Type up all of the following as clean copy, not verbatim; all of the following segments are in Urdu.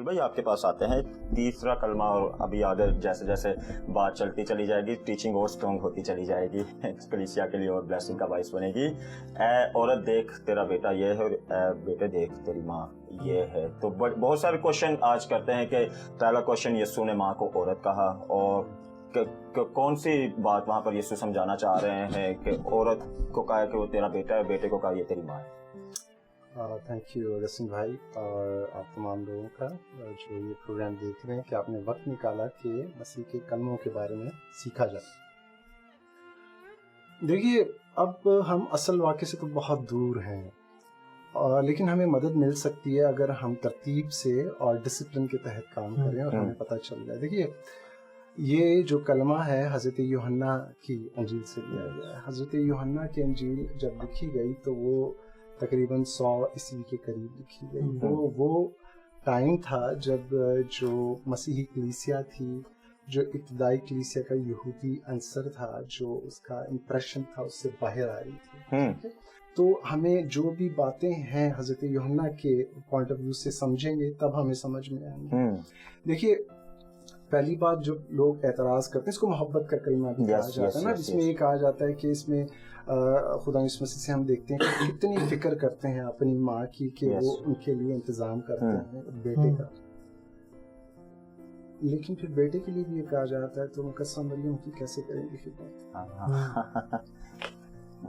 بھائی آپ کے پاس آتے ہیں تیسرا کلمہ، اور ابھی آگے جیسے جیسے بات چلتی چلی جائے گی ٹیچنگ اور اسٹرانگ ہوتی چلی جائے گی، کلیسیا کے لیے اور بلیسنگ کا باعث بنے گی. اے عورت دیکھ تیرا بیٹا یہ ہے، اور اے بیٹے دیکھ تیری ماں یہ ہے. تو بہت سارے کوشچن آج کرتے ہیں کہ پہلا کوشچن یسوع نے ماں کو عورت کہا، اور کون سی بات وہاں پر یسوع سمجھانا چاہ رہے ہیں کہ عورت کو کہا کہ وہ تیرا بیٹا ہے، بیٹے کو کہا یہ تیری ماں ہے. تھینک یو رسن بھائی اور آپ تمام لوگوں کا جو یہ پروگرام دیکھ رہے ہیں کہ آپ نے وقت نکالا کہ مسیح کے کلموں کے بارے میں سیکھا جائے. دیکھیے اب ہم اصل واقعے سے تو بہت دور ہیں، لیکن ہمیں مدد مل سکتی ہے اگر ہم ترتیب سے اور ڈسپلن کے تحت کام کریں اور ہمیں پتہ چل جائے. دیکھیے یہ جو کلمہ ہے حضرت یوحنا کی انجیل سے لیا گیا ہے. حضرت یوحنا کی انجیل جب لکھی گئی تو وہ تقریباً 100 عیسوی کے قریب لکھی گئی. وہ ٹائم تھا جب جو مسیحی کلیسیا تھی، جو ابتدائی کلیسیا کا یہودی عنصر تھا، جو اس کا امپریشن تھا، اس سے باہر آ رہی تھی. تو ہمیں جو بھی باتیں ہیں حضرت یوحنا کے پوائنٹ آف ویو سے سمجھیں گے تب ہمیں سمجھ میں آئیں گے. دیکھیے پہلی بات جو لوگ اعتراض کرتے ہیں، اس کو محبت کا کلمہ بھی کہا جاتا ہے نا، جس میں یہ کہا جاتا ہے کہ اس میں خدا یسوع مسیح سے ہم دیکھتے ہیں کہ کتنی فکر کرتے ہیں اپنی ماں کی کہ وہ ان کے لیے انتظام کرتے ہیں بیٹے کا. لیکن پھر بیٹے کے لیے بھی یہ کہا جاتا ہے تو مقدسہ مریم کی کیسے کریں گے خدمت.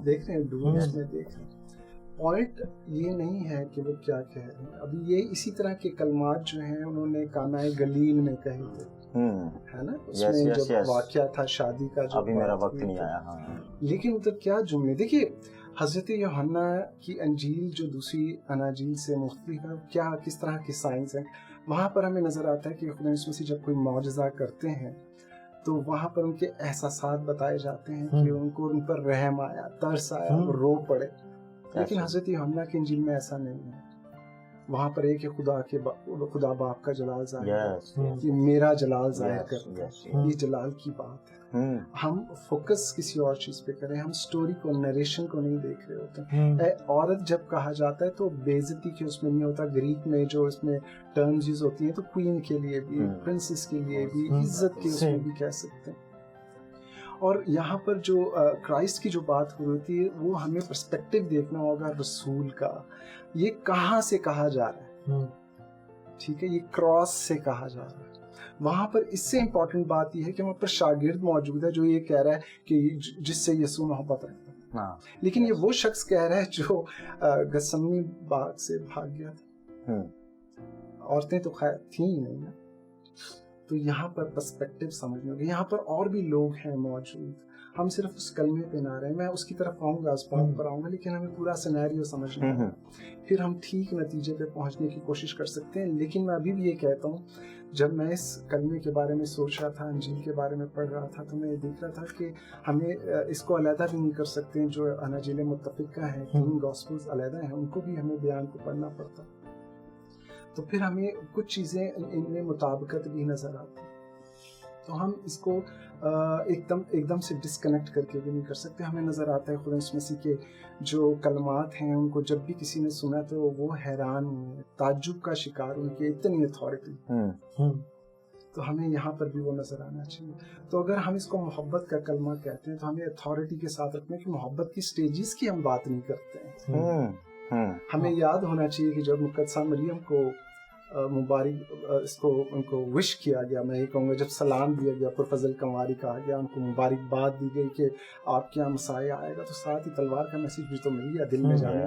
دیکھ رہے ہیں ڈوبس میں دیکھ رہے ہیں. پوائنٹ یہ نہیں ہے کہ وہ کیا کہہ رہے ہیں. ابھی یہ اسی طرح کے کلمات جو ہیں انہوں نے کانہ گلیل میں کہے تھے، ہے نا، اس میں جب واقعہ تھا شادی کا، جو ابھی میرا وقت نہیں آیا. لیکن ادھر کیا جملے دیکھیے حضرت یوحنا کی انجیل جو دوسری اناجیل سے مختلف ہے، کیا کس طرح کے سائنس ہیں. وہاں پر ہمیں نظر آتا ہے کہ خدا یسوع مسیح جب کوئی معجزہ کرتے ہیں تو وہاں پر ان کے احساسات بتائے جاتے ہیں کہ ان کو ان پر رحم آیا، ترس آیا، وہ رو پڑے. لیکن حضرت یوحنا کی انجیل میں ایسا نہیں ہے. وہاں پر ایک خدا باپ کا جلال ظاہر، کہ میرا جلال ظاہر کرتا ہے. یہ جلال کی بات ہے. ہم فوکس کسی اور چیز پہ کریں، ہم سٹوری کو، نریشن کو نہیں دیکھ رہے ہوتے. عورت جب کہا جاتا ہے تو بے عزتی کے اس میں نہیں ہوتا. گریک میں جو اس میں ٹرمز یوز ہوتی ہیں تو کوئین کے لیے بھی، پرنسس کے لیے بھی، عزت کے اس میں بھی کہہ سکتے ہیں. اور یہاں پر جو کرائسٹ کی جو بات ہو رہی تھی وہ ہمیں پرسپیکٹو دیکھنا ہوگا رسول کا. یہ کہاں سے کہا جا رہا ہے؟ ٹھیک ہے، یہ کراس سے کہا جا رہا ہے. وہاں پر اس سے امپورٹنٹ بات یہ ہے کہ وہاں پر شاگرد موجود ہے جو یہ کہہ رہا ہے کہ جس سے یسوع محبت رکھتا ہے. لیکن یہ وہ شخص کہہ رہا ہے جو گثسمنی باغ سے بھاگ گیا تھا. عورتیں تو خیر تھیں ہی نہیں نا. تو یہاں پر پرسپیکٹو سمجھنے ہوگی. یہاں پر اور بھی لوگ ہیں موجود. ہم صرف اس کلمے پہ نہ رہے. میں اس کی طرف آؤں گا، اس بات پر آؤں گا، لیکن ہمیں پورا سینیریو سمجھنا ہے. پھر ہم ٹھیک نتیجے پہ پہنچنے کی کوشش کر سکتے ہیں. لیکن میں ابھی بھی یہ کہتا ہوں، جب میں اس کلمے کے بارے میں سوچ رہا تھا، انجیل کے بارے میں پڑھ رہا تھا، تو میں یہ دیکھ رہا تھا کہ ہمیں اس کو علیحدہ بھی نہیں کر سکتے ہیں. جو اناجیل متفقہ ہیں، تین گاسپلز علیحدہ ہیں، ان کو بھی ہمیں بیان کو پڑھنا پڑتا. تو پھر ہمیں کچھ چیزیں ان میں مطابقت بھی نظر آتی. تو ہم اس کو ایک دم سے ڈسکنیکٹ کر کے بھی نہیں کر سکتے. ہمیں نظر آتا ہے خدا یسوع مسیح کے جو کلمات ہیں ان کو جب بھی کسی نے سنا تو وہ حیران ہوئے، تعجب کا شکار، ان کی اتنی اتھارٹی. تو ہمیں یہاں پر بھی وہ نظر آنا چاہیے. تو اگر ہم اس کو محبت کا کلمہ کہتے ہیں تو ہمیں اتھارٹی کے ساتھ رکھنا کہ محبت کی سٹیجز کی ہم بات نہیں کرتے ہیں. ہمیں یاد ہونا چاہیے کہ جب مقدسہ مریم کو مبارک ان کو وش کیا گیا، میں یہ کہوں گا جب سلام دیا گیا، پرفضل کنواری کہا گیا، ان کو مبارکباد دی گئی کہ آپ کے یہاں مسیح آئے گا، تو ساتھ ہی تلوار کا میسج بھی تو مل گیا، دل میں جانے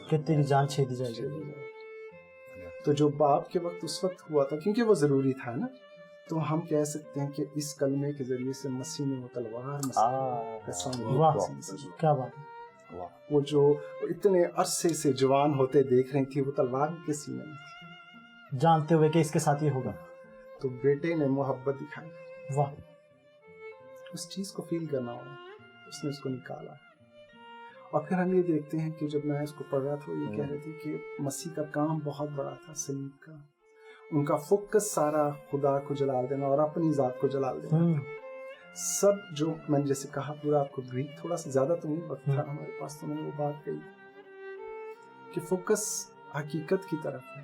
کہ تیری جان چھیدی جائے گی. تو جو باپ کے وقت اس وقت ہوا تھا کیونکہ وہ ضروری تھا نا، تو ہم کہہ سکتے ہیں کہ اس کلمے کے ذریعے سے مسیح نے وہ تلوار کیا بات ہے، وہ جو اتنے عرصے سے جوان ہوتے دیکھ رہی تھی، وہ تلوار کے سینے میں تھی، جانتے ہوئے کہ اس کے ساتھ یہ ہوگا. تو بیٹے نے محبت دکھائی. واہ، اس چیز کو فیل کرنا ہوگا. اس نے اس کو نکالا. اور پھر ہم یہ دیکھتے ہیں کہ جب میں اس کو پڑھ رہا تھا یہ کہہ رہے تھے کہ مسیح کا کام بہت بڑا تھا، صلیب کا. ان کا فوکس سارا خدا کو جلال دینا اور اپنی ذات کو جلال دینا. سب جو میں نے جیسے کہا پورا آپ کو گریک تھوڑا سا زیادہ تو نہیں وقت تھا ہمارے پاس، تو میں نے وہ بات کہی کہ فوکس حقیقت کی طرف ہے.